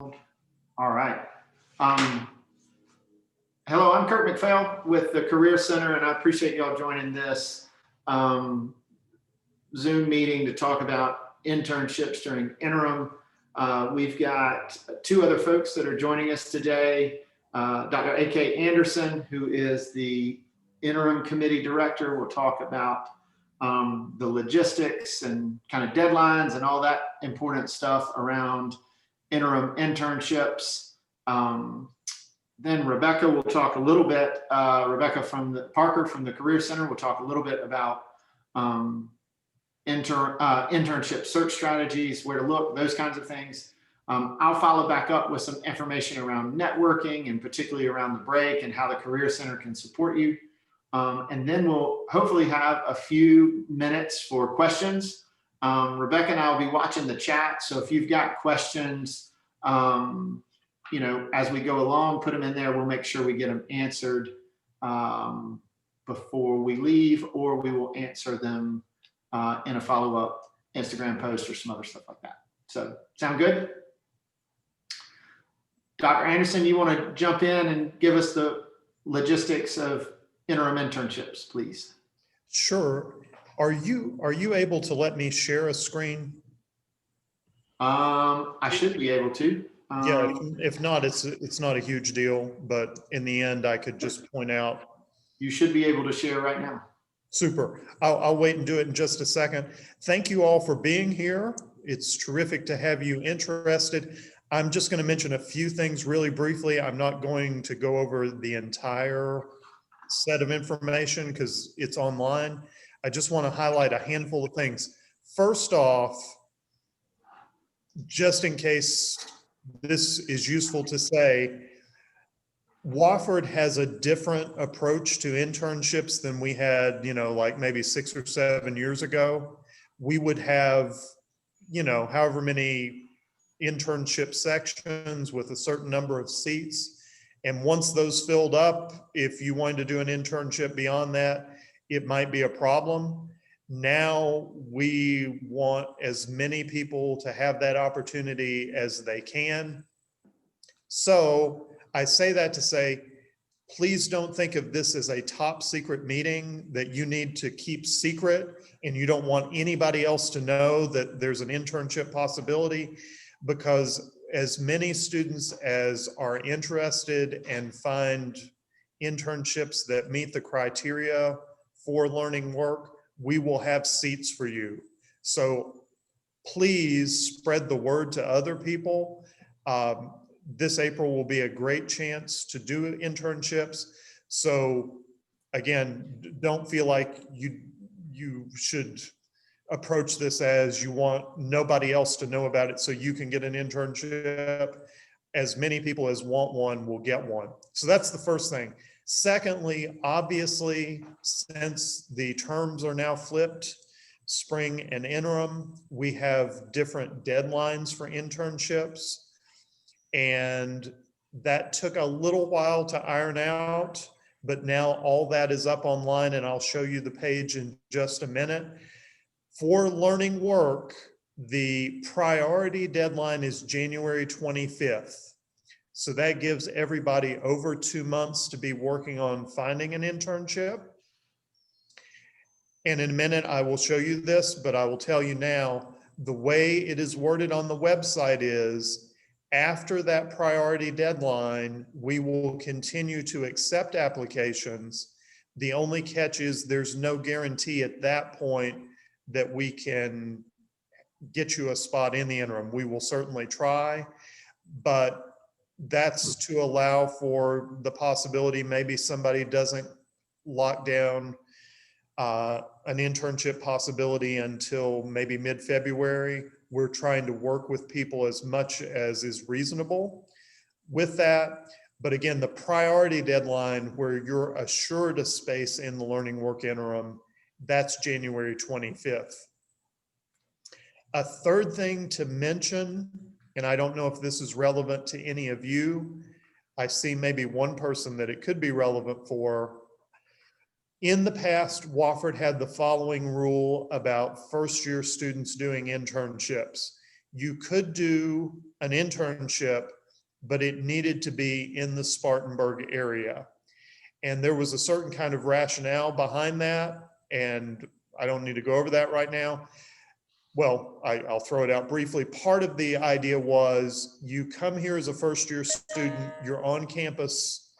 All right. Um, Hello, I'm Kurt McPhail with the Career Center, and I appreciate y'all joining this um, Zoom meeting to talk about internships during interim. We've got two other folks that are joining us today. Dr. A.K. Anderson, who is the interim committee director, will talk about the logistics and kind of deadlines and all that important stuff around interim internships. Then Rebecca will talk a little bit, Rebecca Parker from the Career Center will talk a little bit about internship search strategies, where to look, those kinds of things. I'll follow back up with some information around networking and particularly around the break and how the Career Center can support you. And then we'll hopefully have a few minutes for questions. Rebecca and I will be watching the chat. So if you've got questions, as we go along, put them in there. We'll make sure we get them answered before we leave, or we will answer them in a follow-up Instagram post or some other stuff like that. So sound good? Dr. Anderson, you want to jump in and give us the logistics of interim internships, please? Sure. Are you able to let me share a screen? I should be able to. Yeah, if not, it's not a huge deal, but in the end, I could just point out. You should be able to share right now. Super. I'll wait and do it in just a second. Thank you all for being here. It's terrific to have you interested. I'm just going to mention a few things really briefly. I'm not going to go over the entire set of information because it's online. I just want to highlight a handful of things. First off, just in case this is useful to say, Wofford has a different approach to internships than we had, like maybe 6 or 7 years ago. We would have, however many internship sections with a certain number of seats. And once those filled up, if you wanted to do an internship beyond that, it might be a problem. Now we want as many people to have that opportunity as they can. So I say that to say, please don't think of this as a top secret meeting that you need to keep secret and you don't want anybody else to know that there's an internship possibility, because as many students as are interested and find internships that meet the criteria for learning work, we will have seats for you. So please spread the word to other people. This April will be a great chance to do internships. So again, don't feel like you should approach this as you want nobody else to know about it so you can get an internship. As many people as want one will get one. So that's the first thing. Secondly, obviously, since the terms are now flipped, spring and interim, we have different deadlines for internships. And that took a little while to iron out, but now all that is up online, and I'll show you the page in just a minute. For learning work, the priority deadline is January 25th. So that gives everybody over 2 months to be working on finding an internship. And in a minute, I will show you this, but I will tell you now, the way it is worded on the website is, after that priority deadline, we will continue to accept applications. The only catch is there's no guarantee at that point that we can get you a spot in the interim. We will certainly try, but that's to allow for the possibility maybe somebody doesn't lock down an internship possibility until maybe mid-February. We're trying to work with people as much as is reasonable with that. But again, the priority deadline where you're assured a space in the learning work interim, that's January 25th. A third thing to mention, and I don't know if this is relevant to any of you, I see maybe one person that it could be relevant for. In the past, Wofford had the following rule about first-year students doing internships. you could do an internship, but it needed to be in the Spartanburg area. And there was a certain kind of rationale behind that. And I don't need to go over that right now. Well, I'll throw it out briefly. Part of the idea was you come here as a first-year student, you're on campus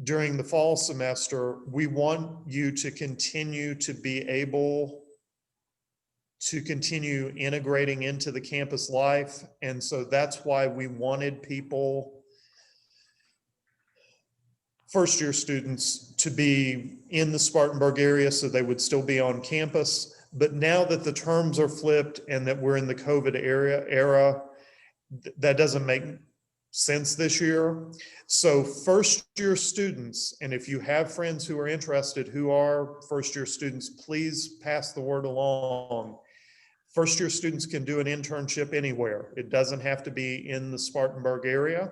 during the fall semester. We want you to continue to be able to continue integrating into the campus life. And so that's why we wanted people, first-year students, to be in the Spartanburg area so they would still be on campus. But now that the terms are flipped and that we're in the COVID era, that doesn't make sense this year. So first-year students, and if you have friends who are interested who are first-year students, please pass the word along. First-year students can do an internship anywhere. It doesn't have to be in the Spartanburg area.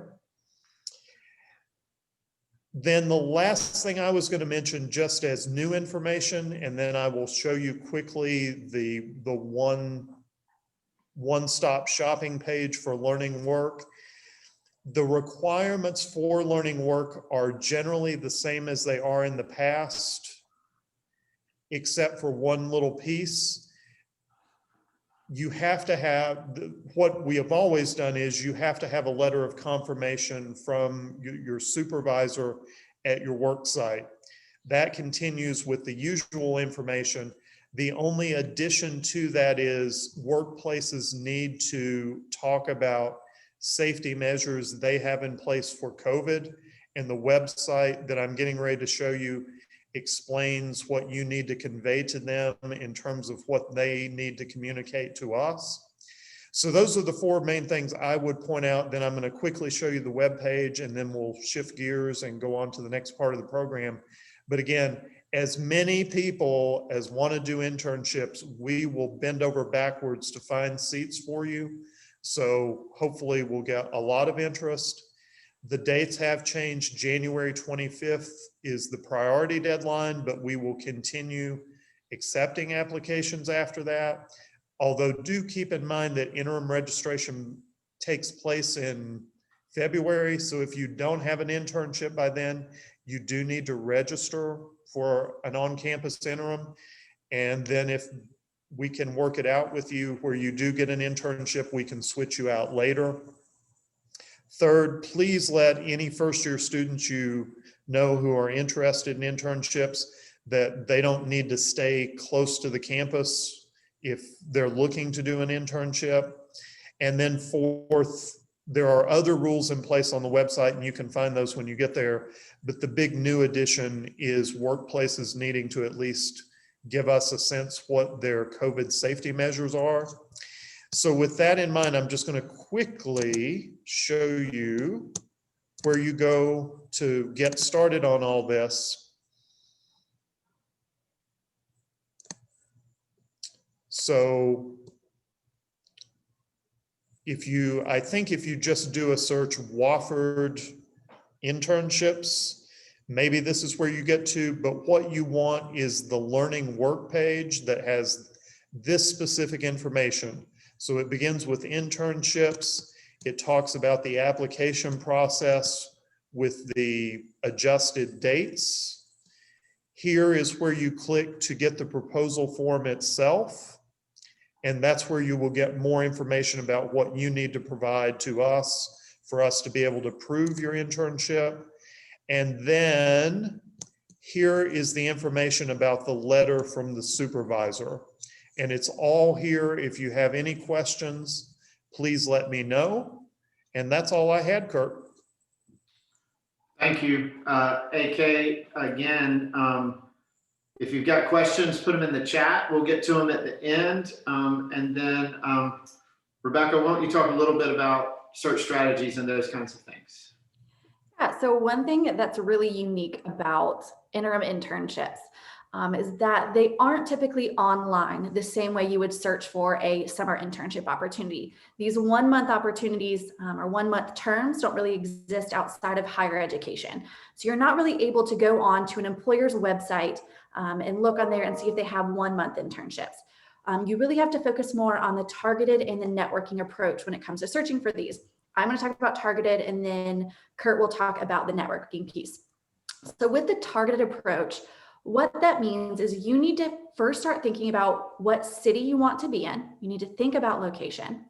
Then the last thing I was going to mention, just as new information, and then I will show you quickly the one-stop shopping page for learning work. The requirements for learning work are generally the same as they are in the past, except for one little piece. You have to have, what we have always done is you have to have a letter of confirmation from your supervisor at your work site. That continues with the usual information. The only addition to that is workplaces need to talk about safety measures they have in place for COVID. And the website that I'm getting ready to show you explains what you need to convey to them in terms of what they need to communicate to us. So those are the four main things I would point out. Then I'm going to quickly show you the web page, and then we'll shift gears and go on to the next part of the program. But again, as many people as want to do internships, we will bend over backwards to find seats for you. So hopefully we'll get a lot of interest. The dates have changed. January 25th is the priority deadline, but we will continue accepting applications after that. Although do keep in mind that interim registration takes place in February. So if you don't have an internship by then, you do need to register for an on-campus interim. And then if we can work it out with you where you do get an internship, we can switch you out later. Third, please let any first-year students you know who are interested in internships that they don't need to stay close to the campus if they're looking to do an internship. And then fourth, there are other rules in place on the website, and you can find those when you get there. But the big new addition is workplaces needing to at least give us a sense what their COVID safety measures are. So with that in mind, I'm just going to quickly show you where you go to get started on all this. So I think if you just do a search Wofford internships, maybe this is where you get to, but what you want is the learning work page that has this specific information. So it begins with internships. It talks about the application process with the adjusted dates. Here is where you click to get the proposal form itself. And that's where you will get more information about what you need to provide to us for us to be able to prove your internship. And then here is the information about the letter from the supervisor. And it's all here. If you have any questions, please let me know. And that's all I had, Kurt. Thank you, AK. Again, if you've got questions, put them in the chat. We'll get to them at the end. And then, Rebecca, why don't you talk a little bit about search strategies and those kinds of things? Yeah, so one thing that's really unique about interim internships is that they aren't typically online the same way you would search for a summer internship opportunity. These 1 month opportunities or 1 month terms don't really exist outside of higher education. So you're not really able to go on to an employer's website and look on there and see if they have 1 month internships. You really have to focus more on the targeted and the networking approach when it comes to searching for these. I'm going to talk about targeted, and then Kurt will talk about the networking piece. So with the targeted approach, what that means is you need to first start thinking about what city you want to be in. You need to think about location.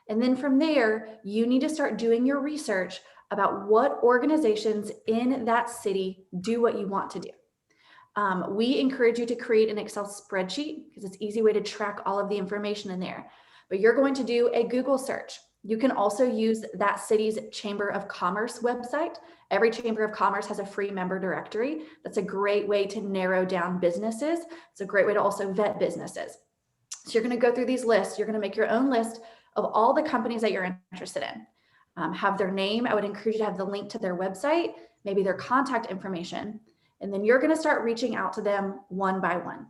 And then from there, you need to start doing your research about what organizations in that city do what you want to do. We encourage you to create an Excel spreadsheet because it's an easy way to track all of the information in there. But you're going to do a Google search. You can also use that city's Chamber of Commerce website. Every Chamber of Commerce has a free member directory. That's a great way to narrow down businesses. It's a great way to also vet businesses. So you're going to go through these lists. You're going to make your own list of all the companies that you're interested in. Have their name. I would encourage you to have the link to their website, maybe their contact information. And then you're going to start reaching out to them one by one.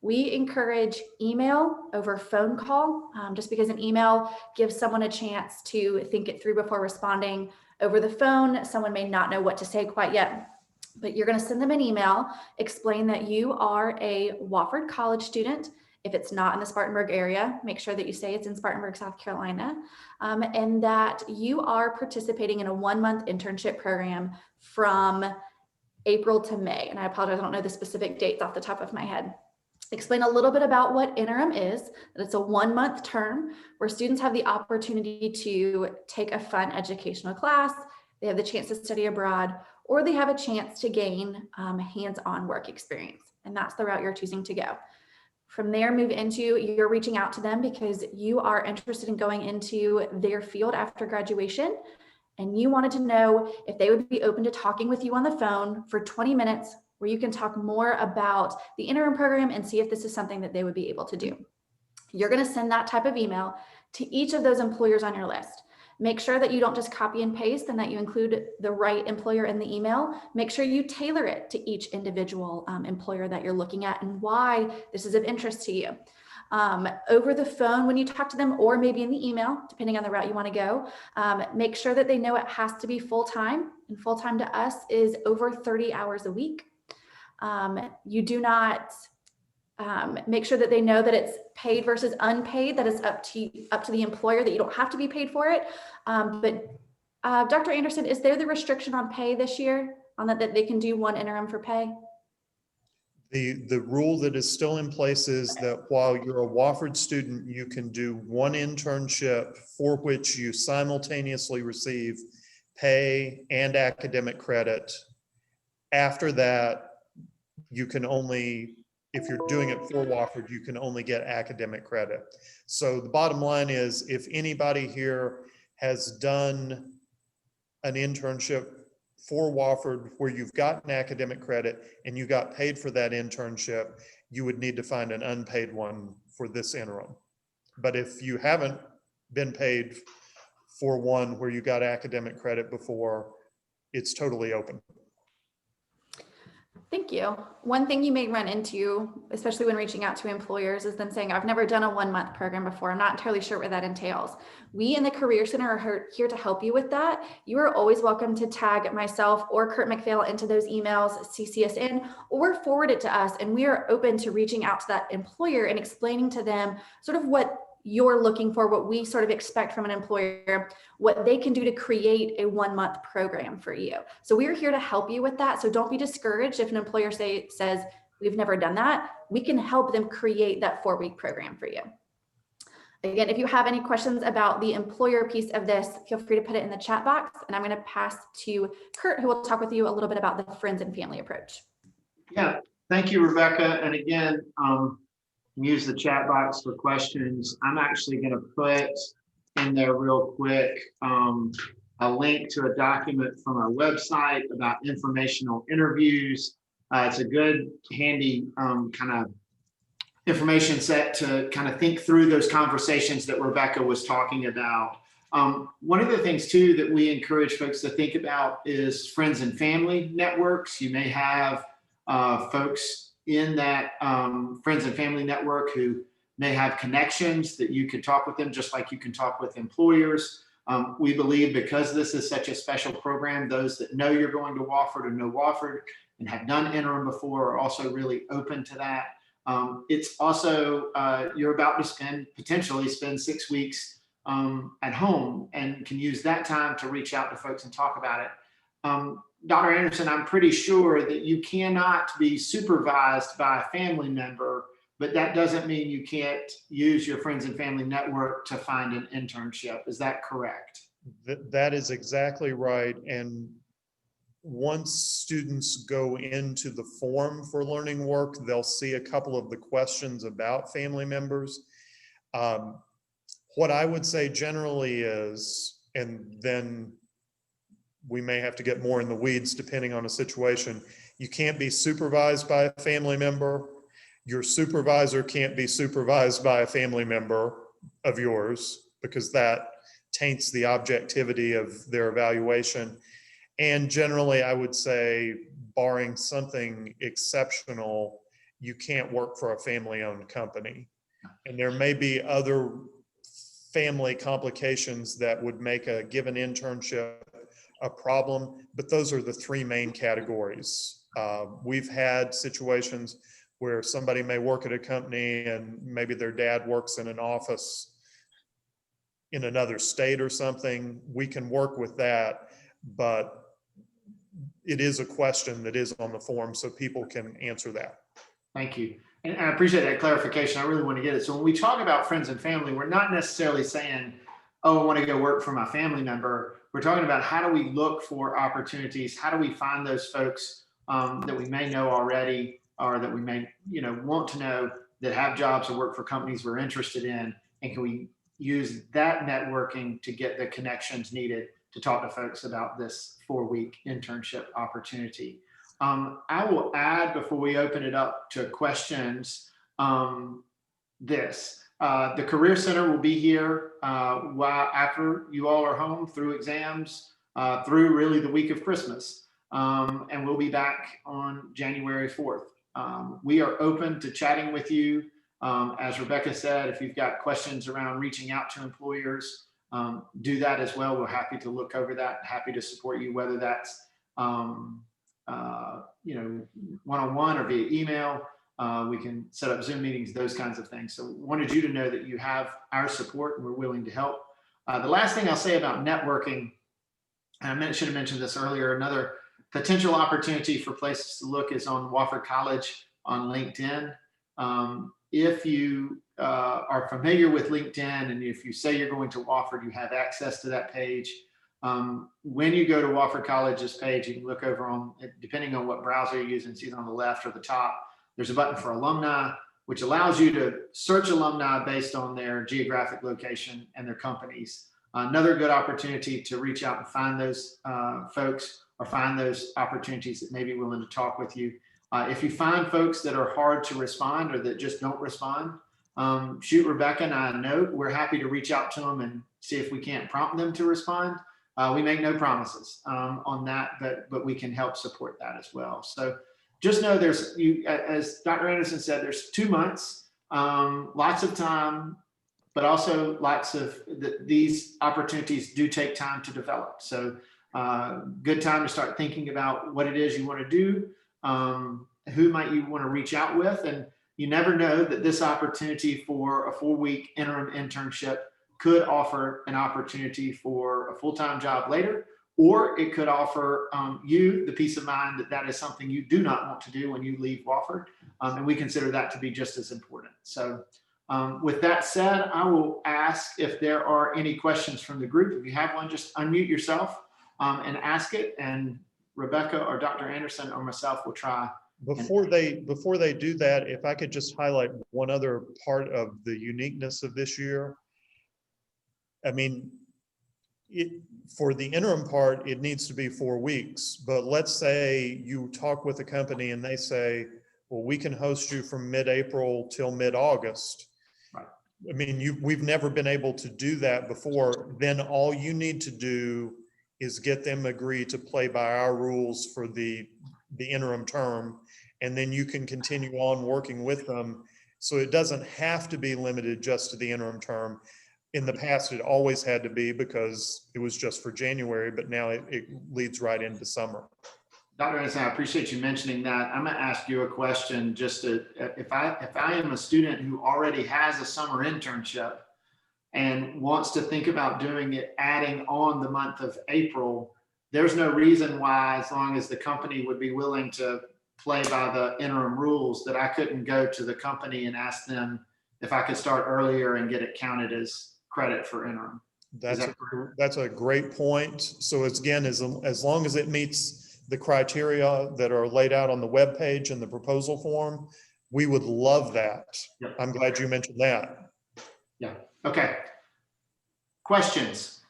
We encourage email over phone call, just because an email gives someone a chance to think it through before responding. Over the phone, someone may not know what to say quite yet, but you're going to send them an email, explain that you are a Wofford College student. If it's not in the Spartanburg area, make sure that you say it's in Spartanburg, South Carolina, and that you are participating in a 1-month internship program from April to May. And I apologize, I don't know the specific dates off the top of my head. Explain a little bit about what interim is, that it's a 1-month term where students have the opportunity to take a fun educational class, they have the chance to study abroad, or they have a chance to gain hands-on work experience. And that's the route you're choosing to go. From there, move into you're reaching out to them because you are interested in going into their field after graduation. And you wanted to know if they would be open to talking with you on the phone for 20 minutes where you can talk more about the interim program and see if this is something that they would be able to do. You're going to send that type of email to each of those employers on your list. Make sure that you don't just copy and paste and that you include the right employer in the email. Make sure you tailor it to each individual employer that you're looking at and why this is of interest to you. Over the phone when you talk to them, or maybe in the email, depending on the route you want to go, make sure that they know it has to be full-time, and full-time to us is over 30 hours a week. You do not make sure that they know that it's paid versus unpaid, that it's up to the employer, that you don't have to be paid for it. But Dr. Anderson, is there the restriction on pay this year on that they can do one interim for pay? The rule that is still in place is that while you're a Wofford student, you can do one internship for which you simultaneously receive pay and academic credit. After that, you can only, if you're doing it for Wofford, you can only get academic credit. So the bottom line is, if anybody here has done an internship for Wofford where you've gotten academic credit and you got paid for that internship, you would need to find an unpaid one for this interim. But if you haven't been paid for one where you got academic credit before, it's totally open. Thank you. One thing you may run into, especially when reaching out to employers, is them saying, I've never done a 1-month program before. I'm not entirely sure what that entails. We in the Career Center are here to help you with that. You are always welcome to tag myself or Kurt McPhail into those emails, CC us in, or forward it to us. And we are open to reaching out to that employer and explaining to them sort of what you're looking for, what we sort of expect from an employer, what they can do to create a 1-month program for you. So we're here to help you with that. So don't be discouraged if an employer says, we've never done that. We can help them create that 4-week program for you. Again, if you have any questions about the employer piece of this, feel free to put it in the chat box. And I'm going to pass to Kurt, who will talk with you a little bit about the friends and family approach. Yeah, thank you, Rebecca. And again, use the chat box for questions. I'm actually going to put in there real quick a link to a document from our website about informational interviews. It's a good, handy kind of information set to kind of think through those conversations that Rebecca was talking about. One of the things too that we encourage folks to think about is friends and family networks. You may have folks in that friends and family network who may have connections that you could talk with them just like you can talk with employers. We believe because this is such a special program, those that know you're going to Wofford or know Wofford and have done interim before are also really open to that. It's also, you're about to potentially spend 6 weeks at home and can use that time to reach out to folks and talk about it. Dr. Anderson, I'm pretty sure that you cannot be supervised by a family member, but that doesn't mean you can't use your friends and family network to find an internship. Is that correct? That is exactly right. And once students go into the form for learning work, they'll see a couple of the questions about family members. What I would say generally is, and then we may have to get more in the weeds depending on a situation, you can't be supervised by a family member. Your supervisor can't be supervised by a family member of yours, because that taints the objectivity of their evaluation. And generally, I would say, barring something exceptional, you can't work for a family-owned company. And there may be other family complications that would make a given internship a problem, but those are the three main categories. We've had situations where somebody may work at a company and maybe their dad works in an office in another state or something. We can work with that, but it is a question that is on the form, so people can answer that. Thank you. And I appreciate that clarification. I really want to get it. So when we talk about friends and family, we're not necessarily saying, oh, I want to go work for my family member. We're talking about how do we look for opportunities? How do we find those folks that we may know already, or that we may, want to know, that have jobs or work for companies we're interested in? And can we use that networking to get the connections needed to talk to folks about this 4-week internship opportunity? I will add, before we open it up to questions, this. The Career Center will be here after you all are home, through exams, through really the week of Christmas. And we'll be back on January 4th. We are open to chatting with you. As Rebecca said, if you've got questions around reaching out to employers, do that as well. We're happy to look over that, happy to support you, whether that's one-on-one or via email. We can set up Zoom meetings, those kinds of things. So wanted you to know that you have our support and we're willing to help. The last thing I'll say about networking, and I should have mentioned this earlier, another potential opportunity for places to look is on Wofford College on LinkedIn. If you are familiar with LinkedIn, and if you say you're going to Wofford, you have access to that page. When you go to Wofford College's page, you can look over on, depending on what browser you're using, it's either on the left or the top. There's a button for alumni, which allows you to search alumni based on their geographic location and their companies. Another good opportunity to reach out and find those folks, or find those opportunities that may be willing to talk with you. If you find folks that are hard to respond, or that just don't respond, shoot Rebecca and I a note. We're happy to reach out to them and see if we can't prompt them to respond. We make no promises on that, but we can help support that as well. So just know as Dr. Anderson said, there's 2 months, lots of time, but also lots of these opportunities do take time to develop. So good time to start thinking about what it is you want to do, who might you want to reach out with. And you never know that this opportunity for a 4-week interim internship could offer an opportunity for a full-time job later, or it could offer you the peace of mind that that is something you do not want to do when you leave Wofford. And we consider that to be just as important. So with that said, I will ask if there are any questions from the group. If you have one, just unmute yourself and ask it. And Rebecca or Dr. Anderson or myself will try. Before they do that, if I could just highlight one other part of the uniqueness of this year. I mean, for the interim part, it needs to be 4 weeks, but let's say you talk with a company and they say, well, we can host you from mid-April till mid-August. Right. I mean, we've never been able to do that before. Then all you need to do is get them agree to play by our rules for the interim term, and then you can continue on working with them. So it doesn't have to be limited just to the interim term. In the past, it always had to be because it was just for January, but now it leads right into summer. Dr. Anderson, I appreciate you mentioning that. I'm going to ask you a question just to, if I am a student who already has a summer internship and wants to think about doing it, adding on the month of April, there's no reason why, as long as the company would be willing to play by the interim rules, that I couldn't go to the company and ask them if I could start earlier and get it counted as credit for interim. That's a great point. So it's, again, as long as it meets the criteria that are laid out on the webpage and the proposal form, we would love that. Yep. I'm glad you mentioned that. Yeah. Okay. Questions?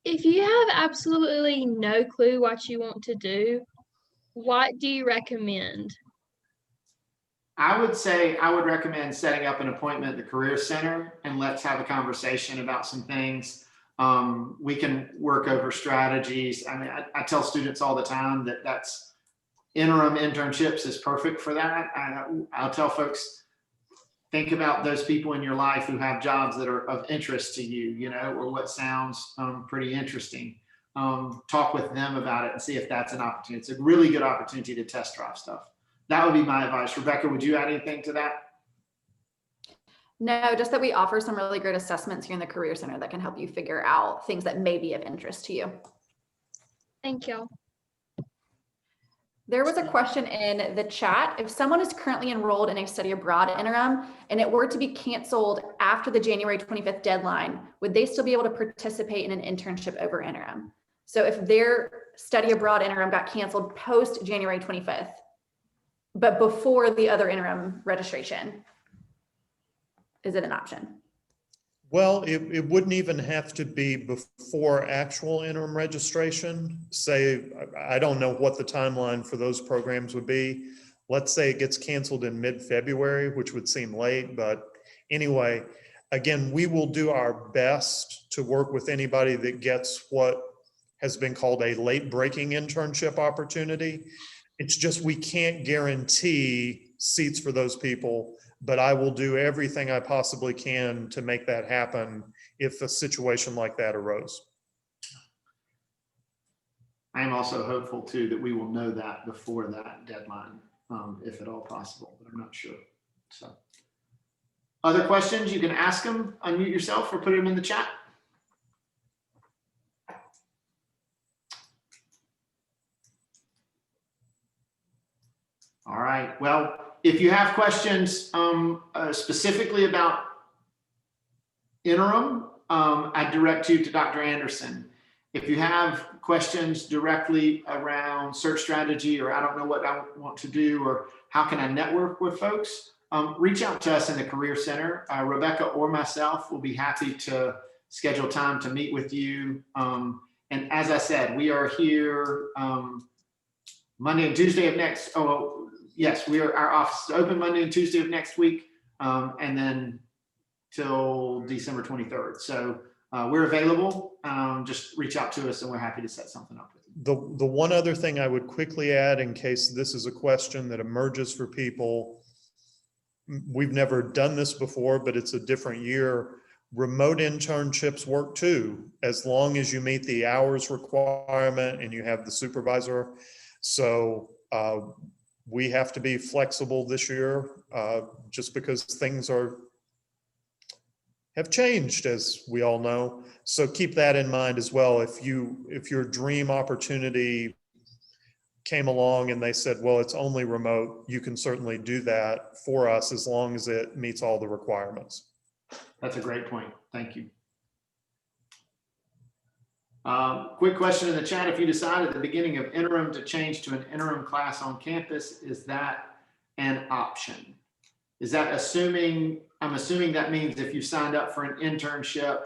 If you have absolutely no clue what you want to do, what do you recommend? I would say I would recommend setting up an appointment at the Career Center and let's have a conversation about some things. We can work over strategies. I mean, I tell students all the time that that's interim internships is perfect for that. I'll tell folks, think about those people in your life who have jobs that are of interest to you, you know, or what sounds pretty interesting. Talk with them about it and see if that's an opportunity. It's a really good opportunity to test drive stuff. That would be my advice. Rebecca, would you add anything to that? No, just that we offer some really great assessments here in the Career Center that can help you figure out things that may be of interest to you. Thank y'all. There was a question in the chat. If someone is currently enrolled in a study abroad interim and it were to be canceled after the January 25th deadline, would they still be able to participate in an internship over interim? So if their study abroad interim got canceled post January 25th, but before the other interim registration, is it an option? Well, it wouldn't even have to be before actual interim registration. Say, I don't know what the timeline for those programs would be. Let's say it gets canceled in mid-February, which would seem late, but anyway, again, we will do our best to work with anybody that gets what has been called a late breaking internship opportunity. It's just, we can't guarantee seats for those people, but I will do everything I possibly can to make that happen if a situation like that arose. I am also hopeful too that we will know that before that deadline, if at all possible, but I'm not sure. So, other questions, you can ask them, unmute yourself or put them in the chat. All right, well, if you have questions specifically about interim, I direct you to Dr. Anderson. If you have questions directly around search strategy, or I don't know what I want to do, or how can I network with folks, reach out to us in the Career Center. Rebecca or myself will be happy to schedule time to meet with you. And as I said, we are here Monday and Tuesday of next, yes, our office is open Monday and Tuesday of next week, and then till December 23rd. So we're available. Just reach out to us and we're happy to set something up with you. The one other thing I would quickly add, in case this is a question that emerges for people, we've never done this before, but it's a different year. Remote internships work too, as long as you meet the hours requirement and you have the supervisor. So we have to be flexible this year, just because things have changed, as we all know. So keep that in mind as well. If your dream opportunity came along and they said, well, it's only remote, you can certainly do that for us as long as it meets all the requirements. That's a great point. Thank you. Quick question in the chat. If you decide at the beginning of interim to change to an interim class on campus, is that an option? Is that assuming, I'm assuming that means if you signed up for an internship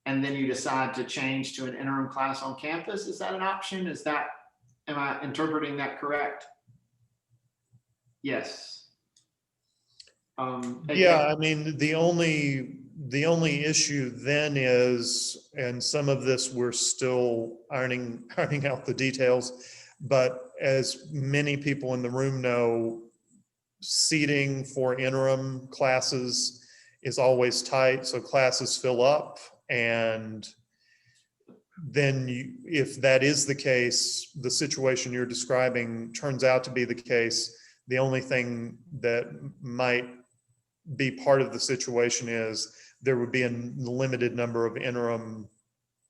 and then you decide to change to an interim class on campus, is that an option? Is that, am I interpreting that correct? Yes. Yeah, I mean, the only issue then is, and some of this we're still ironing out the details, but as many people in the room know, seating for interim classes is always tight, so classes fill up. And then if that is the case, the situation you're describing turns out to be the case, the only thing that might be part of the situation is there would be a limited number of interim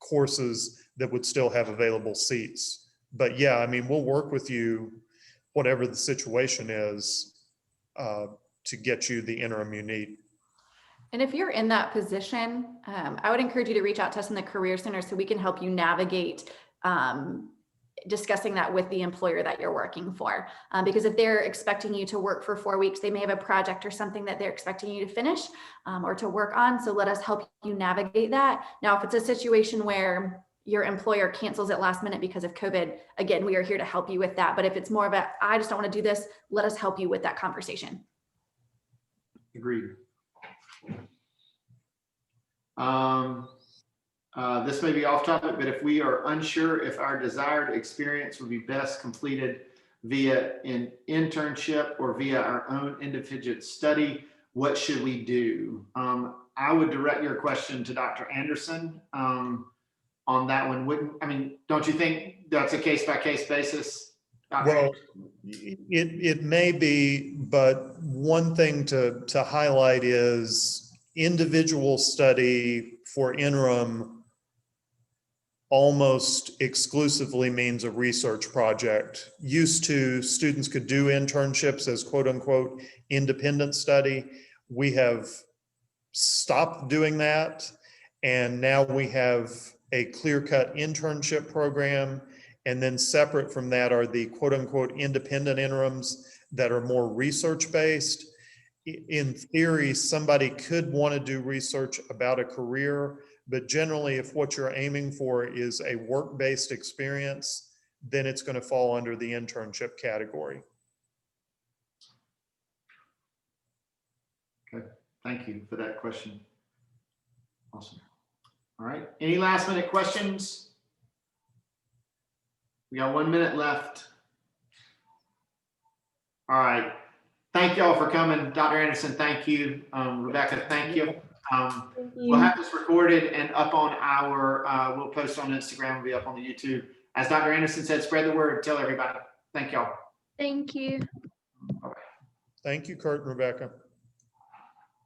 courses that would still have available seats. But yeah, I mean, we'll work with you, whatever the situation is, to get you the interim you need. And if you're in that position, I would encourage you to reach out to us in the Career Center so we can help you navigate discussing that with the employer that you're working for. Because if they're expecting you to work for 4 weeks, they may have a project or something that they're expecting you to finish or to work on. So let us help you navigate that. Now, if it's a situation where your employer cancels it last minute because of COVID, again, we are here to help you with that. But if it's more of a, I just don't want to do this, let us help you with that conversation. Agreed. This may be off topic, but if we are unsure if our desired experience would be best completed via an internship or via our own individual study, what should we do? I would direct your question to Dr. Anderson on that one. Don't you think that's a case-by-case basis? Well, it may be, but one thing to highlight is individual study for interim almost exclusively means a research project. Used to, students could do internships as quote unquote independent study. We have stopped doing that. And now we have a clear-cut internship program. And then separate from that are the quote unquote independent interims that are more research-based. In theory, somebody could want to do research about a career, but generally if what you're aiming for is a work-based experience, then it's going to fall under the internship category. Okay, thank you for that question. Awesome. All right, any last minute questions? We got 1 minute left. All right. Thank y'all for coming. Dr. Anderson, thank you. Rebecca, thank you. We'll have this recorded and up on our, we'll post on Instagram, we'll be up on the YouTube. As Dr. Anderson said, spread the word, tell everybody. Thank y'all. Thank you. Thank you, Kurt and Rebecca.